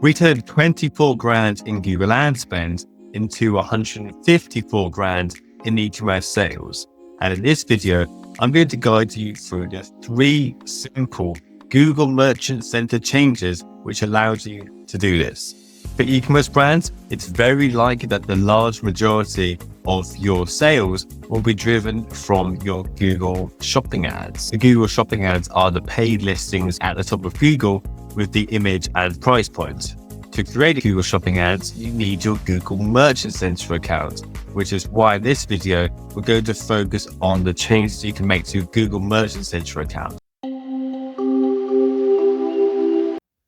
We turned 24 grand in Google ad spend into 154 grand in e-commerce sales. And in this video, I'm going to guide you through the 3 simple Google Merchant Center changes which allows you to do this. For e-commerce brands, it's very likely that the large majority of your sales will be driven from your Google shopping ads. The Google shopping ads are the paid listings at the top of Google with the image and price point. To create Google shopping ads, you need your Google Merchant Center account, which is why this video we're going to focus on the changes you can make to your Google Merchant Center account.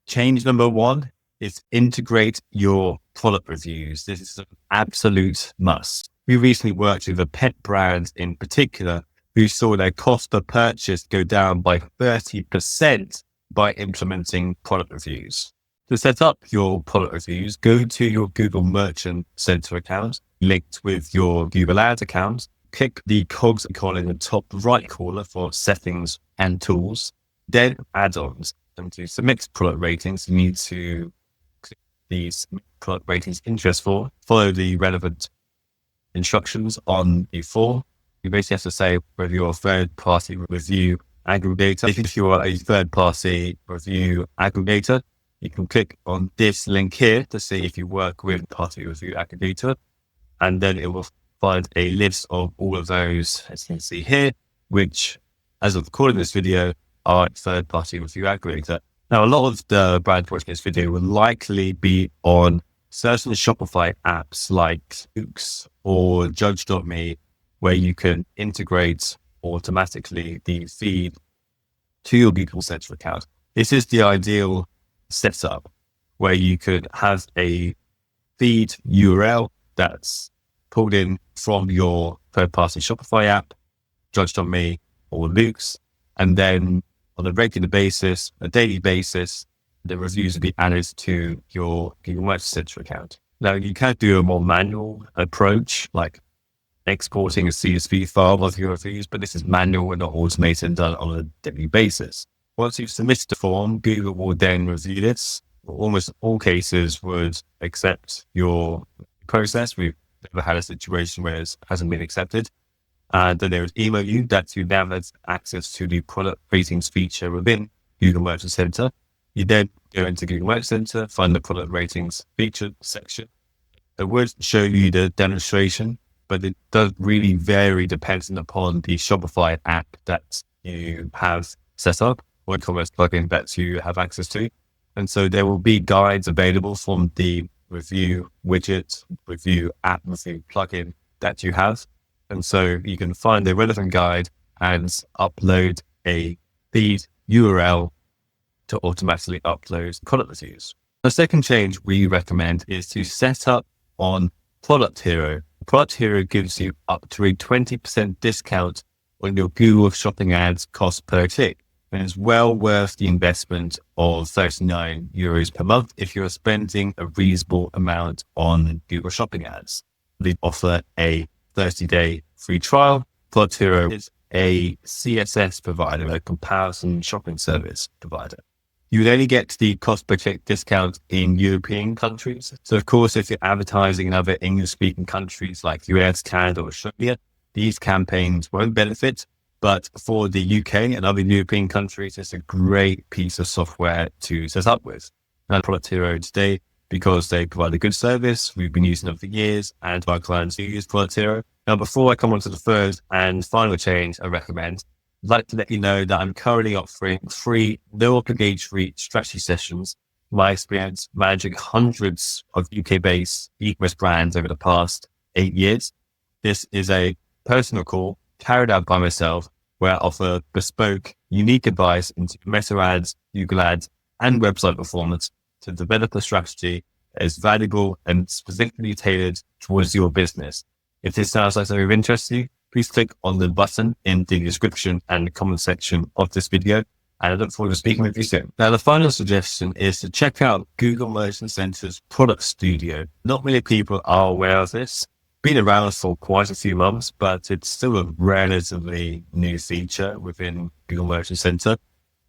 Change number 1 is integrate your product reviews. This is an absolute must. We recently worked with a pet brand in particular who saw their cost per purchase go down by 30% by implementing product reviews. To set up your product reviews, go to your Google Merchant Center account linked with your Google Ads account. Click the cogs icon in the top right corner for settings and tools, then add-ons. And to submit product ratings, you need to click the submit product ratings interest form, follow the relevant instructions on the form. You basically have to say whether you're a third-party review aggregator. If you are a third-party review aggregator, you can click on this link here to see if you work with party review aggregator, and then it will find a list of all of those, as you can see here, which, as of recording this video, are third-party review aggregator. Now, a lot of the brands watching this video will likely be on certain Shopify apps like Spooks or Judge.me, where you can integrate automatically the feed to your Google Center account. This is the ideal setup where you could have a feed URL that's pulled in from your third-party Shopify app, Judge.me or Luke's, and then on a regular basis, a daily basis, the reviews will be added to your Google Merchant Center account. Now, you can do a more manual approach, like exporting a CSV file of your reviews, but this is manual and not automated and done on a daily basis. Once you've submitted the form, Google will then review this. Almost all cases would accept your process. We've never had a situation where it hasn't been accepted. And then they would email you that you now have access to the product ratings feature within Google Merchant Center. You then go into Google Merchant Center, find the product ratings feature section. It would show you the demonstration, but it does really vary depending upon the Shopify app that you have set up, or e-commerce plugin that you have access to. And so there will be guides available from the review widget, review app, review plugin that you have. And so you can find the relevant guide and upload a feed URL to automatically upload product reviews. The second change we recommend is to set up on Product Hero. Product Hero gives you up to a 20% discount on your Google shopping ads cost per click. And it's well worth the investment of 39 euros per month if you're spending a reasonable amount on Google shopping ads. They offer a 30-day free trial. Product Hero is a CSS provider, a comparison shopping service provider. You would only get the cost per click discount in European countries. So of course, if you're advertising in other English-speaking countries like US, Canada, or Australia, these campaigns won't benefit. But for the UK and other European countries, it's a great piece of software to set up with. And Product Hero today, because they provide a good service, we've been using them for years, and our clients who use Product Hero. Now, before I come on to the third and final change I recommend, I'd like to let you know that I'm currently offering free, no obligatory strategy sessions. My experience managing hundreds of UK-based e-commerce brands over the past 8 years. This is a personal call carried out by myself, where I offer bespoke, unique advice into Meta ads, Google ads, and website performance to develop a strategy that is valuable and specifically tailored towards your business. If this sounds like something of interest to you, please click on the button in the description and the comment section of this video, and I look forward to speaking with you soon. Now, the final suggestion is to check out Google Merchant Center's Product Studio. Not many people are aware of this. Been around for quite a few months, but it's still a relatively new feature within Google Merchant Center.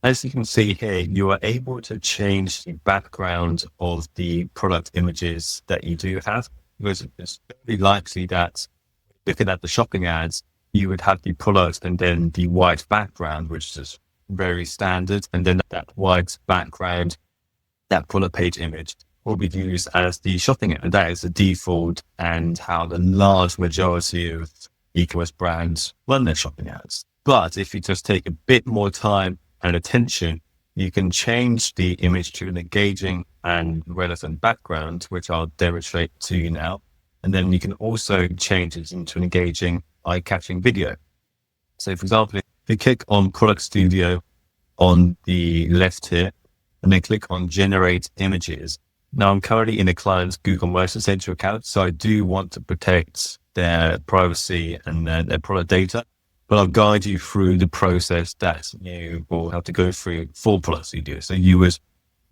As you can see here, you are able to change the background of the product images that you do have, because it's very likely that looking at the shopping ads, you would have the product and then the white background, which is very standard. And then that white background, that product page image will be used as the shopping ad. That is the default and how the large majority of e-commerce brands run their shopping ads. But if you just take a bit more time and attention, you can change the image to an engaging and relevant background, which I'll demonstrate to you now. And then you can also change it into an engaging, eye-catching video. So for example, if you click on Product Studio on the left here, and then click on Generate Images. Now I'm currently in a client's Google Merchant Center account, so I do want to protect their privacy and their product data, but I'll guide you through the process that you will have to go through for products you do. So you would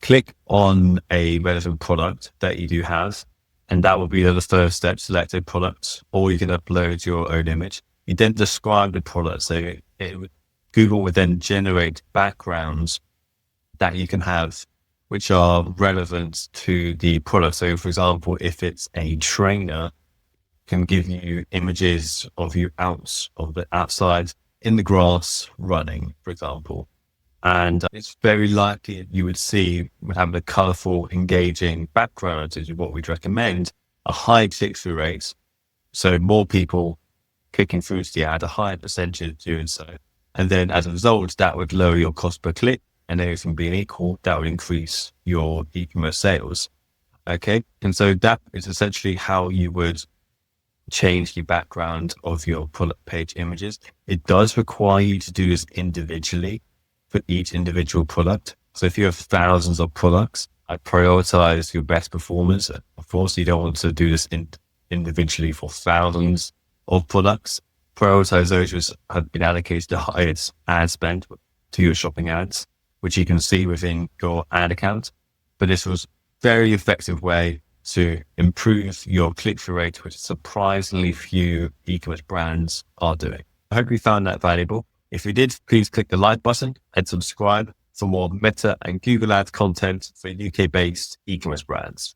click on a relevant product that you do have, and that will be the first step, select a product, or you can upload your own image. You then describe the product. So Google would then generate backgrounds that you can have, which are relevant to the product. So for example, if it's a trainer, can give you images of you outside in the grass running, for example. And it's very likely you would see having a colorful, engaging background is what we'd recommend, a high click-through rate. So more people clicking through to the ad, a higher percentage doing so. And then as a result, that would lower your cost per click, and everything being equal, that would increase your e-commerce sales. Okay. And so that is essentially how you would change the background of your product page images. It does require you to do this individually for each individual product. So if you have thousands of products, I prioritize your best performers. Of course, you don't want to do this individually for thousands of products. Prioritize those which have been allocated the highest ad spend to your shopping ads, which you can see within your ad account. But this was a very effective way to improve your click-through rate, which surprisingly few e-commerce brands are doing. I hope you found that valuable. If you did, please click the like button and subscribe for more Meta and Google Ads content for UK-based e-commerce brands.